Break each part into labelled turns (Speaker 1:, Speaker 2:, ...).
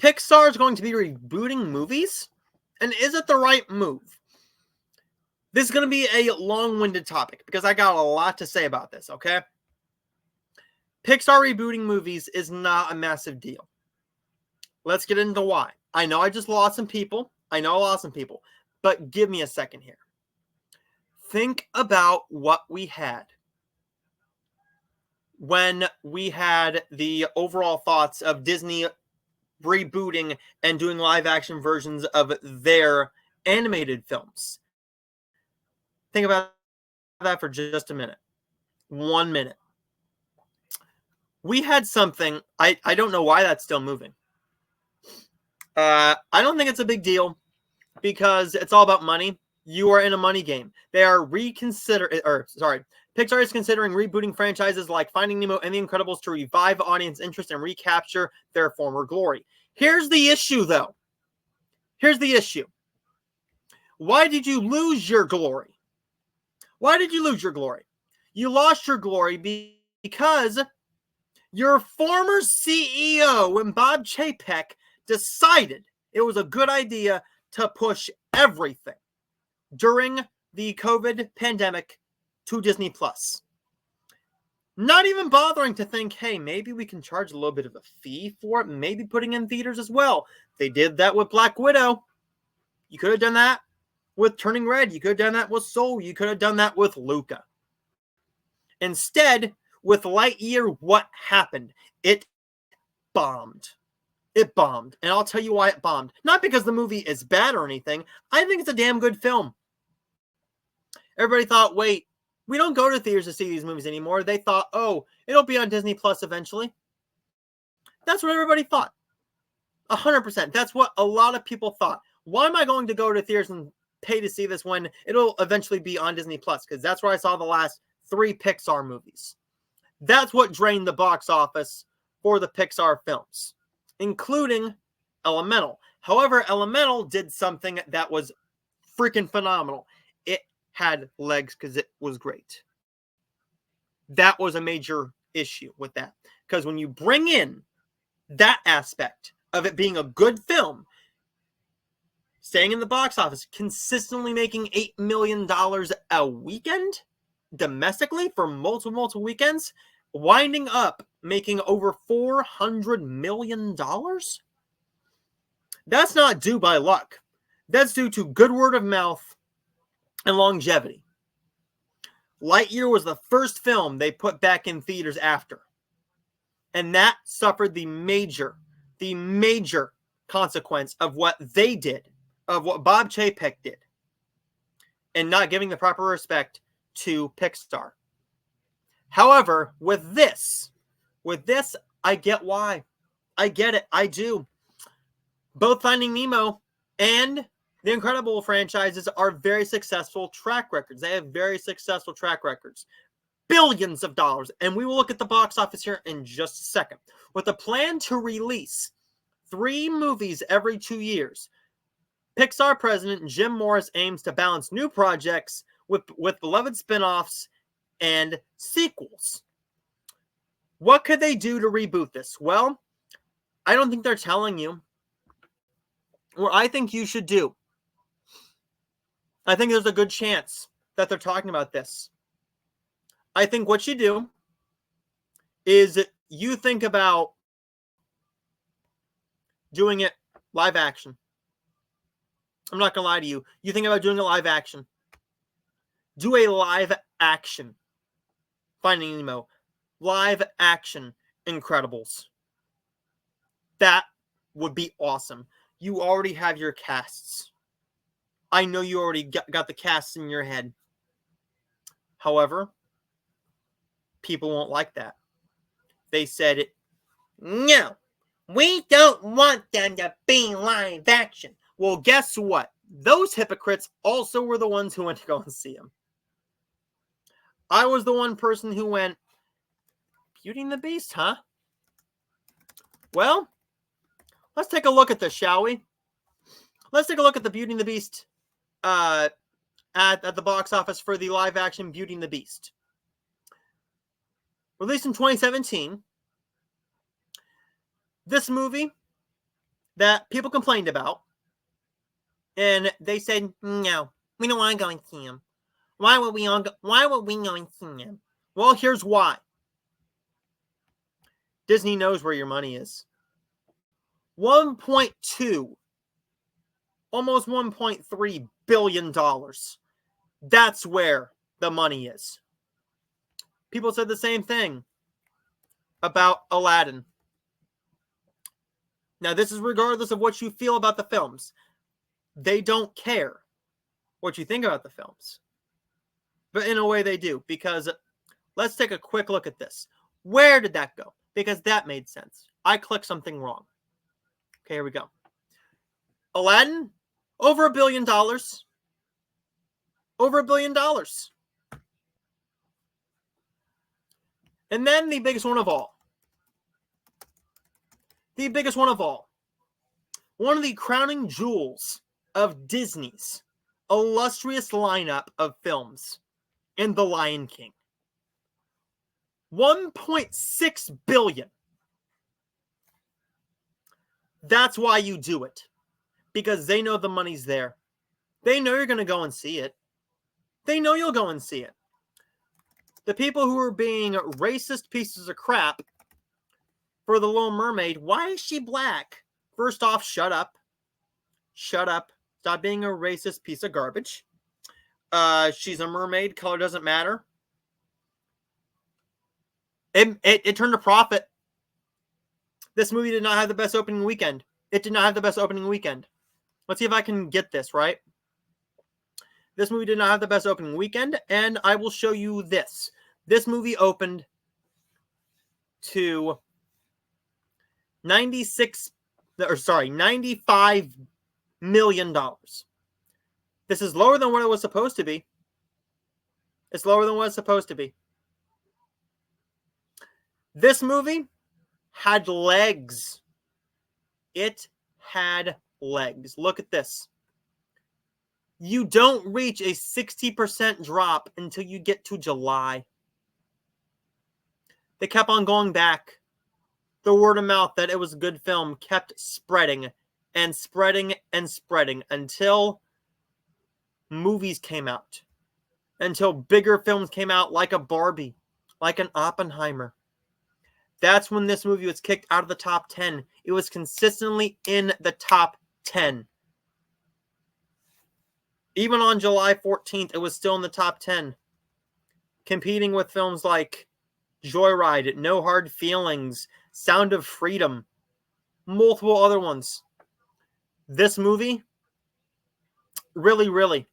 Speaker 1: Pixar is going to be rebooting movies? And is it the right move? This is going to be a long-winded topic because I got a lot to say about this, okay? Pixar rebooting movies is not a massive deal. Let's get into why. I know I just lost some people. But give me a second here. Think about what we had when we had the overall thoughts of Disney rebooting and doing live-action versions of their animated films. Think about that for just a minute. 1 minute. We had something, I don't know why that's still moving. I don't think it's a big deal because it's all about money. You are in a money game. Pixar is considering rebooting franchises like Finding Nemo and The Incredibles to revive audience interest and recapture their former glory. Here's the issue, though. Why did you lose your glory? You lost your glory because your former CEO, when Bob Chapek decided it was a good idea to push everything during the COVID pandemic to Disney Plus. Not even bothering to think, hey, maybe we can charge a little bit of a fee for it, maybe putting in theaters as well. They did that with Black Widow. You could have done that with Turning Red. You could have done that with Soul. You could have done that with Luca. Instead, with Lightyear, what happened? It bombed. And I'll tell you why it bombed. Not because the movie is bad or anything. I think it's a damn good film. Everybody thought, wait, we don't go to theaters to see these movies anymore. They thought, oh, it'll be on Disney Plus eventually. That's what everybody thought. 100%. That's what a lot of people thought. Why am I going to go to theaters and pay to see this when it'll eventually be on Disney Plus? Because that's where I saw the last 3 Pixar movies. That's what drained the box office for the Pixar films, including Elemental. However, Elemental did something that was freaking phenomenal. It had legs because it was great. That was a major issue with that. Because when you bring in that aspect of it being a good film, staying in the box office, consistently making $8 million a weekend domestically for multiple weekends, winding up making over $400 million? That's not due by luck. That's due to good word of mouth and longevity. Lightyear was the first film they put back in theaters after. And that suffered the major consequence of what they did, of what Bob Chapek did, and not giving the proper respect to Pixar. However, with this, I get why. I get it. I do. Both Finding Nemo and the Incredible franchises are very successful track records. They have very successful track records. Billions of dollars. And we will look at the box office here in just a second. With a plan to release 3 movies every 2 years, Pixar president Jim Morris aims to balance new projects with beloved spin-offs and sequels. What could they do to reboot this? Well, I don't think they're telling you. What I think you should do, I think there's a good chance that they're talking about this. I think what you do is you think about doing it live action. I'm not going to lie to you. You think about doing a live action. Do a live action Finding Nemo. Live action Incredibles. That would be awesome. You already have your casts. I know you already got the casts in your head. However, people won't like that. They said, no, we don't want them to be live action. Well, guess what? Those hypocrites also were the ones who went to go and see them. I was the one person who went, Beauty and the Beast, huh? Well, let's take a look at this, shall we? Let's take a look at the Beauty and the Beast at the box office for the live-action Beauty and the Beast. Released in 2017, this movie that people complained about, and they said, no, we don't want to go and see them. Why would we go and see them? Well, here's why. Disney knows where your money is. 1.2, almost $1.3 billion. That's where the money is. People said the same thing about Aladdin. Now, this is regardless of what you feel about the films. They don't care what you think about the films. But in a way they do, because let's take a quick look at this. Where did that go? Because that made sense. I clicked something wrong. Okay, here we go. Aladdin, over $1 billion. Over $1 billion. And then the biggest one of all. The biggest one of all. One of the crowning jewels of Disney's illustrious lineup of films in The Lion King. $1.6 billion. That's why you do it. Because they know the money's there. They know you're going to go and see it. They know you'll go and see it. The people who are being racist pieces of crap for The Little Mermaid, why is she black? First off, shut up. Shut up. Stop being a racist piece of garbage. She's a mermaid. Color doesn't matter. It turned a profit. This movie did not have the best opening weekend. It did not have the best opening weekend. Let's see if I can get this right. This movie did not have the best opening weekend, and I will show you this. This movie opened to $95 million. This is lower than what it was supposed to be. It's lower than what it's supposed to be. This movie had legs. It had legs. Look at this. You don't reach a 60% drop until you get to July. They kept on going back. The word of mouth that it was a good film kept spreading and spreading and spreading until movies came out. Until bigger films came out like a Barbie, like an Oppenheimer. That's when this movie was kicked out of the top 10. It was consistently in the top 10. Even on July 14th, it was still in the top 10. Competing with films like Joyride, No Hard Feelings, Sound of Freedom, multiple other ones. This movie really, really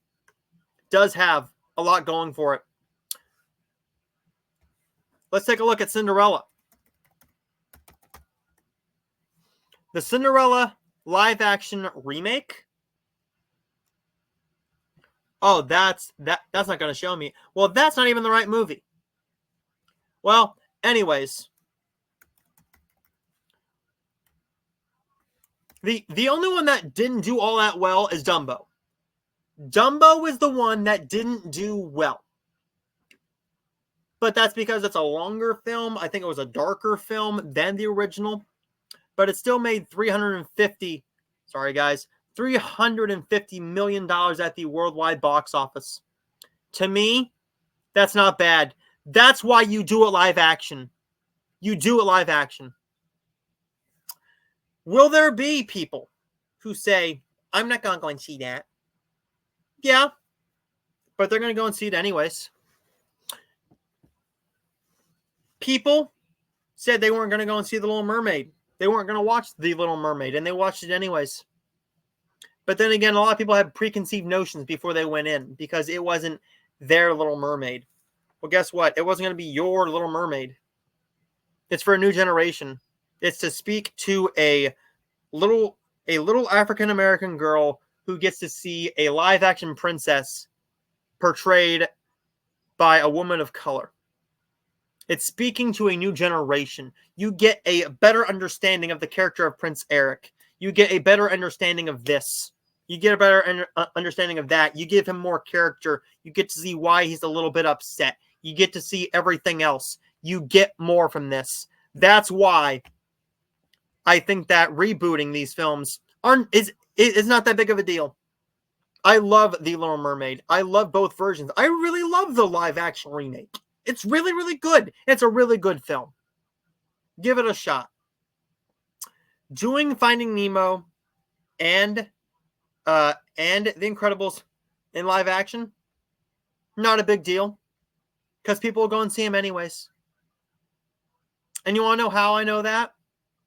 Speaker 1: does have a lot going for it. Let's take a look at Cinderella. The Cinderella live-action remake. Oh, that's not going to show me. Well, that's not even the right movie. Well, anyways. The only one that didn't do all that well is Dumbo. Dumbo is the one that didn't do well. But that's because it's a longer film. I think it was a darker film than the original. But it still made $350 million at the worldwide box office. To me, that's not bad. That's why you do it live action. You do it live action. Will there be people who say, I'm not going to go and see that? Yeah, but they're going to go and see it anyways. People said they weren't going to go and see The Little Mermaid. They weren't going to watch The Little Mermaid, and they watched it anyways. But then again, a lot of people had preconceived notions before they went in because it wasn't their Little Mermaid. Well, guess what? It wasn't going to be your Little Mermaid. It's for a new generation. It's to speak to a little African-American girl who gets to see a live-action princess portrayed by a woman of color. It's speaking to a new generation. You get a better understanding of the character of Prince Eric. You get a better understanding of this. You get a better understanding of that. You give him more character. You get to see why he's a little bit upset. You get to see everything else. You get more from this. That's why I think that rebooting these films is not that big of a deal. I love The Little Mermaid. I love both versions. I really love the live action remake. It's really, really good. It's a really good film. Give it a shot. Doing Finding Nemo and The Incredibles in live action, not a big deal, because people will go and see them anyways. And you want to know how I know that?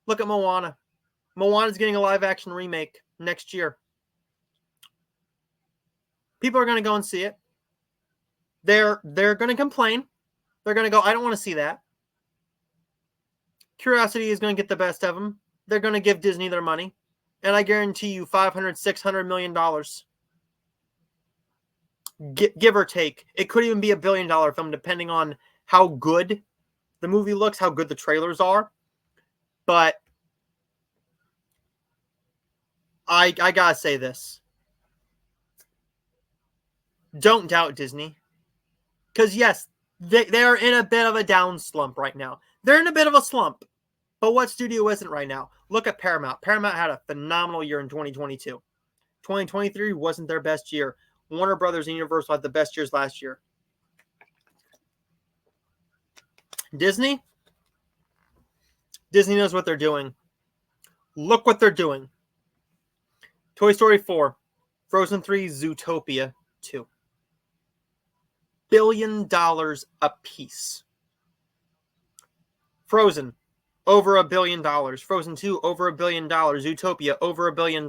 Speaker 1: Look at Moana. Moana's getting a live action remake next year. People are going to go and see it. They're going to complain. They're going to go, I don't want to see that. Curiosity is going to get the best of them. They're going to give Disney their money. And I guarantee you $500, $600 million. Give or take. It could even be $1 billion film depending on how good the movie looks, how good the trailers are. But I gotta say this. Don't doubt Disney. Because yes, they're in a bit of a down slump right now. They're in a bit of a slump. But what studio isn't right now? Look at Paramount. Paramount had a phenomenal year in 2022. 2023 wasn't their best year. Warner Brothers and Universal had the best years last year. Disney knows what they're doing. Look what they're doing. Toy Story 4, Frozen 3, Zootopia 2. $1 billion a piece. Frozen, over $1 billion. Frozen 2, over $1 billion. Zootopia, over $1 billion.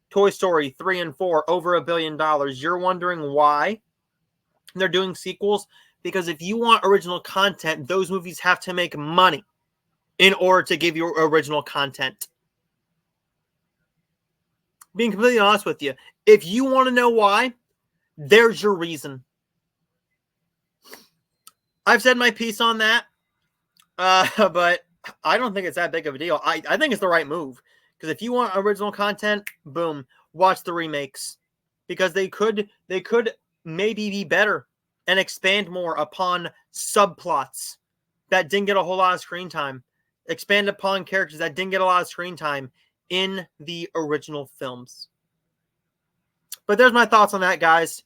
Speaker 1: Toy Story 3 and 4, over $1 billion. You're wondering why they're doing sequels? Because if you want original content, those movies have to make money in order to give you original content. Being completely honest with you, if you want to know why, there's your reason. I've said my piece on that, but I don't think it's that big of a deal. I think it's the right move. Because if you want original content, boom, watch the remakes. Because they could maybe be better and expand more upon subplots that didn't get a whole lot of screen time. Expand upon characters that didn't get a lot of screen time in the original films. But there's my thoughts on that, guys.